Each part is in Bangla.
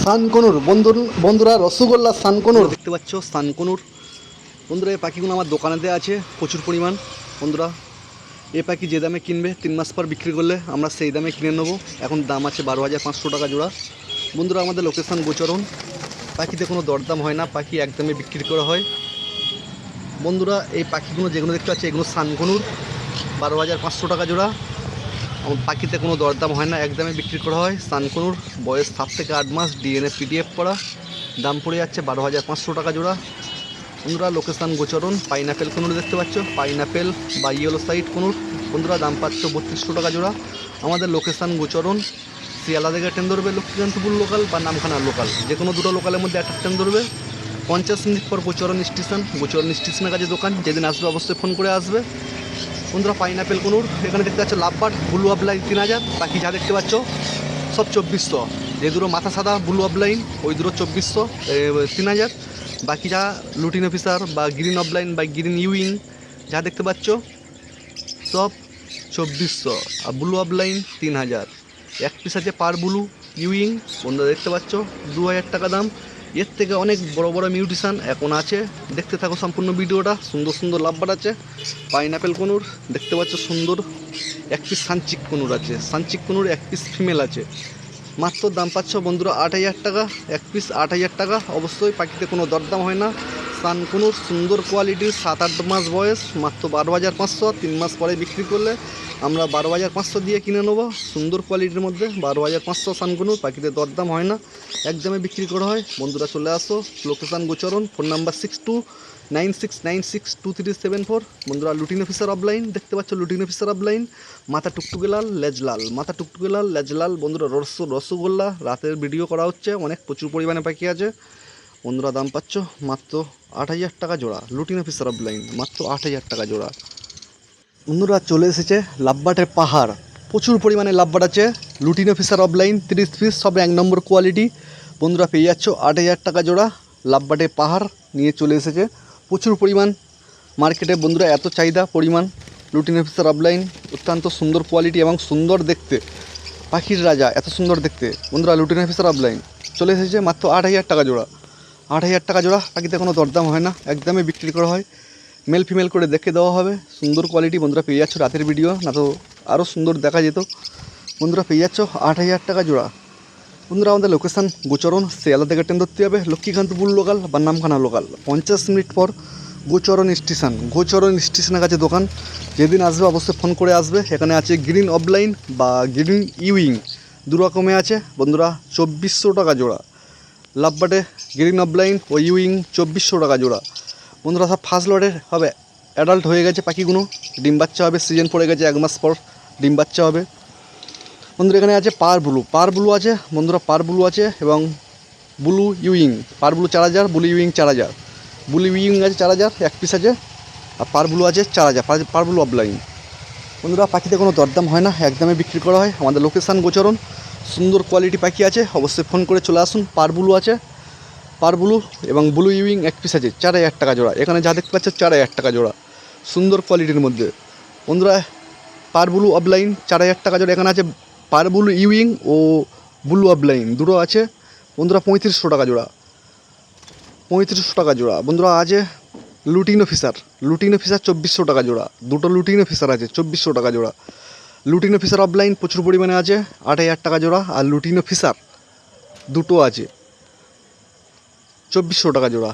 সানকনুর বন্ধুরা রসগোল্লা সানকনুর দেখতে পাচ্ছ। সানকনুর বন্ধুরা এই পাখিগুলো আমার দোকানেতে আছে প্রচুর পরিমাণ। বন্ধুরা এই পাখি যে দামে কিনবে 3 মাস পর বিক্রি করলে আমরা সেই দামে কিনে নেবো। এখন দাম আছে 12,500 টাকা জোড়া। বন্ধুরা আমাদের লোকেশান গোচরণ, পাখিতে কোনো দরদাম হয় না, পাখি একদমে বিক্রি করা হয়। বন্ধুরা এই পাখিগুলো যেগুলো দেখতে পাচ্ছি এগুলো সানকনুর, 12,500 টাকা জোড়া। পাখিতে কোনো দরদাম হয় না, একদমে বিক্রি করা হয়। সানকনুর বয়স 7 থেকে 8 মাস, ডিএনএ পিডিএফ করা, দাম পড়ে যাচ্ছে 12,500 টাকা জোড়া। বন্ধুরা লোকেশান গোচরণ। পাইনাপেল কনুর দেখতে পাচ্ছ, পাইনাপেল বা ইয়েলো সাইড কনুর। বন্ধুরা দাম পাচ্ছ 3200 টাকা জোড়া। আমাদের লোকেশান গোচরণ, শিয়ালদা থেকে ট্রেন ধরবে লক্ষ্মীকান্তপুর লোকাল বা নামখানা লোকাল, যে কোনো দুটো লোকালের মধ্যে একটা ট্রেন ধরবে। 50 মিনিট পর গোচরণ স্টেশন, গোচরণ স্টেশনের কাছে দোকান। যেদিন আসবে অবশ্যই ফোন করে আসবে। বন্ধুরা পাইনাপেল কনুর এখানে দেখতে পাচ্ছ লাভবার্ড ব্লু আপলাইন 3000, বাকি যা দেখতে পাচ্ছ সব 2400। যে দুটো মাথা সাদা ব্লু আপলাইন ওই দুটো 2400 3000, বাকি যা লুটিন অফিসার বা গ্রিন অফলাইন বা গ্রিন ইউইং যা দেখতে পাচ্ছ সব 2400, আর ব্লু আপলাইন 3000। এক পিস আছে পার ব্লু ইউইং, বন্ধুরা দেখতে পাচ্ছ 2000 টাকা দাম। এর থেকে অনেক বড় বড় মিউটেশন এখন আছে, দেখতে থাকো সম্পূর্ণ ভিডিওটা। সুন্দর সুন্দর লাভবার্ড আছে। পাইনাপেল কনুর দেখতে পাচ্ছ সুন্দর, এক পিস সানচিক কনুর আছে, সানচিক কনুর এক পিস ফিমেল আছে। মাত্র দাম পাচ্ছ বন্ধুরা 8000 টাকা, এক পিস 8000 টাকা। অবশ্যই পাখিতে কোনো দরদাম হয় না। সানকনুর সুন্দর কোয়ালিটির, 7-8 মাস বয়স, মাত্র 12,500। 3 মাস পরে বিক্রি করলে আমরা 12,500 দিয়ে কিনে নেবো। সুন্দর কোয়ালিটির মধ্যে 12,500 সানকনুর, পাখিতে দরদাম হয় না, একদমে বিক্রি করা হয়। বন্ধুরা চলে আসো, লোকেশান গোচরণ, ফোন নাম্বার 6296962374। বন্ধুরা লুটিন অফিসার অফলাইন দেখতে পাচ্ছ, লুটিন অফিসার অফলাইন, মাথা টুকটুকে লাল, লেজ লাল, মাথা টুকটুকে লাল, লেজ লাল। বন্ধুরা রসগোল্লা রাতের ভিডিও করা হচ্ছে, অনেক প্রচুর পরিমাণে পাখি আছে। বন্ধুরা দাম পাচ্ছ মাত্র 8000 টাকা জোড়া। লুটিন অফিসার অফলাইন মাত্র 8000 টাকা জোড়া। বন্ধুরা চলে এসেছে লাভবার্ডের পাহাড়, প্রচুর পরিমাণে লাভবার্ড আছে। লুটিন অফিসার অফলাইন 30 পিস, সব 1 নম্বর কোয়ালিটি। বন্ধুরা পেয়ে যাচ্ছ 8000 টাকা জোড়া। লাভবার্ডের পাহাড় নিয়ে চলে এসেছে প্রচুর পরিমাণ মার্কেটে। বন্ধুরা এত চাহিদা পরিমাণ। লুটিন অফিসার অফলাইন অত্যন্ত সুন্দর কোয়ালিটি এবং সুন্দর দেখতে, পাখির রাজা, এত সুন্দর দেখতে। বন্ধুরা লুটিন অফিসার অফলাইন চলে এসেছে মাত্র 8000 টাকা জোড়া। 8000 টাকা জোড়া, পাখিতে কোনো দরদাম হয় না, একদমই বিক্রি করা হয়। মেল ফিমেল করে দেখে দেওয়া হবে, সুন্দর কোয়ালিটি। বন্ধুরা পেয়ে যাচ্ছ রাতের ভিডিও, না তো আরও সুন্দর দেখা যেত। বন্ধুরা পেয়ে যাচ্ছ 8000 টাকা জোড়া। বন্ধুরা আমাদের লোকেশান গোচরণ, শিয়ালদা থেকে ট্রেন ধরতে হবে লক্ষ্মীকান্তপুর লোকাল বা নামখানা লোকাল। 50 মিনিট পর গোচরণ স্টেশন, গোচরণ স্টেশনের কাছে দোকান। যেদিন আসবে অবশ্যই ফোন করে আসবে। এখানে আছে গ্রিন অফলাইন বা গ্রিন ইউইং, দু রকমে আছে। বন্ধুরা 2400 টাকা জোড়া। লাভবার্ডে গ্রিন অফলাইন ও ইউইং 2400 টাকা জোড়া। বন্ধুরা সব ফার্স্ট লটের হবে, অ্যাডাল্ট হয়ে গেছে পাখিগুলো, ডিম বাচ্চা হবে, সিজন পড়ে গেছে, 1 মাস পর ডিম বাচ্চা হবে। বন্ধুরা এখানে আছে পার ব্লু আছে। বন্ধুরা পার ব্লু আছে এবং ব্লু ইউইং। পার ব্লু 4000, ব্লু ইউইং 4000। ব্লু ইউইং আছে 4000 এক পিস আছে, আর পার ব্লু আছে 4000, পার ব্লু অফলাইন। বন্ধুরা পাখিতে কোনো দরদাম হয় না, একদমে বিক্রি করা হয়। আমাদের লোকেশান গোচরণ, সুন্দর কোয়ালিটি পাখি আছে, অবশ্যই ফোন করে চলে আসুন। পার ব্লু আছে, পার ব্লু এবং ব্লু ইউইং এক পিস আছে, 4000 টাকা জোড়া। এখানে যা দেখতে পাচ্ছ 4000 টাকা জোড়া, সুন্দর কোয়ালিটির মধ্যে। বন্ধুরা পার ব্লু অফলাইন 4000 টাকা জোড়া। এখানে আছে পার ব্লু ইউইং ও ব্লু অফলাইন, দুটো আছে। বন্ধুরা 3500 টাকা জোড়া, 3500 টাকা জোড়া। বন্ধুরা আছে লুটিন অফিসার 2400 টাকা জোড়া। দুটো লুটিন অফিসার আছে 2400 টাকা জোড়া। লুটিন অফিসার অফলাইন প্রচুর পরিমাণে আছে, 8000 টাকা জোড়া। আর লুটিন অফিসার দুটো আছে 2400 টাকা জোড়া।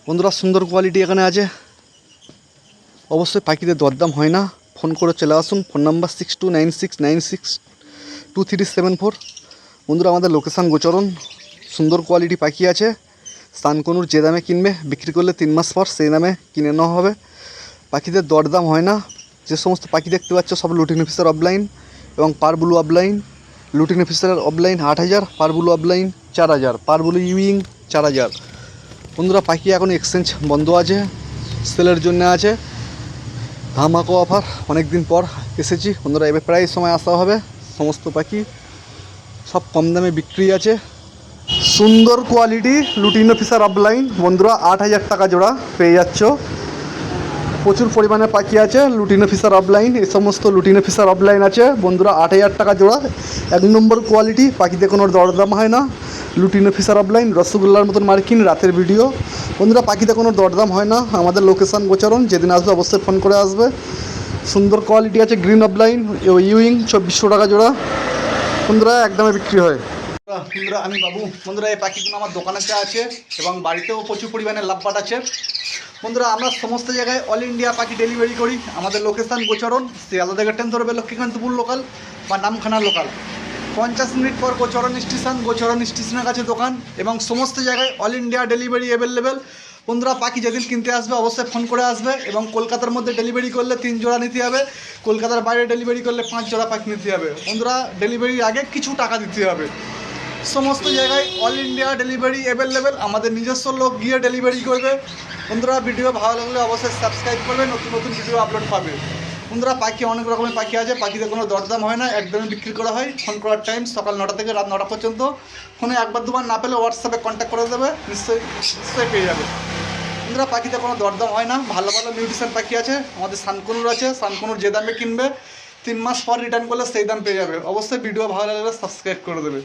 বন্ধুরা সুন্দর কোয়ালিটি এখানে আছে, অবশ্যই পাখিতে দরদাম হয় না, ফোন করে চলে আসুন। Phone number 6296962374। বন্ধুরা আমাদের লোকেশান গোচরণ, সুন্দর কোয়ালিটি পাখি আছে। সানকনুর যে দামে কিনবে বিক্রি করলে 3 মাস পর সেই দামে কিনে নেওয়া হবে। পাখিদের দরদাম হয় না। যে সমস্ত পাখি দেখতে পাচ্ছ সব লুটিন অফিসার অফলাইন এবং পার ব্লু অফলাইন। লুটিন অফিসার অফলাইন 8000, পার ব্লু অফলাইন 4000, পার ব্লু ইউইং 4000। বন্ধুরা পাখি এখন এক্সচেঞ্জ বন্ধ আছে, সেলের জন্য আছে। ধামাকা অফার, অনেক দিন পর এসেছি বন্ধুরা, এবার প্রায় সময় আসা হবে। সমস্ত পাখি সব কম দামে বিক্রি আছে। সুন্দর কোয়ালিটি লুটিন অফিসার অফলাইন বন্ধুরা 8000 টাকা জোড়া পেয়ে যাচ্ছ। প্রচুর পরিমাণে পাখি আছে লুটিনো ফিশার অফলাইন, এই সমস্ত লুটিনো ফিশার অফলাইন আছে বন্ধুরা 8,000 টাকা জোড়া, 1 নম্বর কোয়ালিটি, পাখিতে কোনো দরদাম হয় না। লুটিনো ফিশার অফলাইন রসগোল্লার মতন মার্কিন, রাতের ভিডিও বন্ধুরা, পাখিতে কোনো দরদাম হয় না। আমাদের লোকেশান গোচারণ, যেদিন আসবে অবশ্যই ফোন করে আসবে। সুন্দর কোয়ালিটি আছে গ্রিন অফলাইন ইউইং 2400 টাকা জোড়া বন্ধুরা, একদমই বিক্রি হয়। বন্ধুরা আমি বাবু, বন্ধুরা এই পাখিগুলো আমার দোকানেতে আছে এবং বাড়িতেও প্রচুর পরিমাণে লাভবাট আছে বন্ধুরা। আমরা সমস্ত জায়গায় অল ইন্ডিয়া পাখি ডেলিভারি করি। আমাদের লোকেশান গোচরণ, শিয়ালদা থেকে ট্রেন ধরবে লক্ষ্মীকান্তপুর লোকাল বা নামখানা লোকাল, 50 মিনিট পর গোচরণ স্টেশন, গোচরণ স্টেশনের কাছে দোকান এবং সমস্ত জায়গায় অল ইন্ডিয়া ডেলিভারি অ্যাভেলেবেল বন্ধুরা। পাখি যেদিন কিনতে আসবে অবশ্যই ফোন করে আসবে এবং কলকাতার মধ্যে ডেলিভারি করলে 3 জোড়া নিতে হবে, কলকাতার বাইরে ডেলিভারি করলে 5 জোড়া পাখি নিতে হবে বন্ধুরা। ডেলিভারির আগে কিছু টাকা দিতে হবে। সমস্ত জায়গায় অল ইন্ডিয়া ডেলিভারি অ্যাভেলেবেল, আমাদের নিজস্ব লোক গিয়ে ডেলিভারি করবে বন্ধুরা। ভিডিও ভালো লাগলে অবশ্যই সাবস্ক্রাইব করবে, নতুন নতুন ভিডিও আপলোড পাবে বন্ধুরা। পাখি অনেক রকমের পাখি আছে, পাখিতে কোনো দরদাম হয় না, একদমই বিক্রি করা হয়। ফোন করার টাইম সকাল 9টা থেকে রাত 9টা পর্যন্ত। ফোনে একবার দুবার না পেলে হোয়াটসঅ্যাপে কন্ট্যাক্ট করে দেবে, নিশ্চয়ই পেয়ে যাবে বন্ধুরা। পাখিতে কোনো দরদাম হয় না, ভালো ভালো মিউটিশন পাখি আছে। আমাদের সানকনুর আছে, সানকনুর যে দামে কিনবে 3 মাস পর রিটার্ন করলে সেই দাম পেয়ে যাবে। অবশ্যই ভিডিও ভালো লাগলে সাবস্ক্রাইব করে দেবে।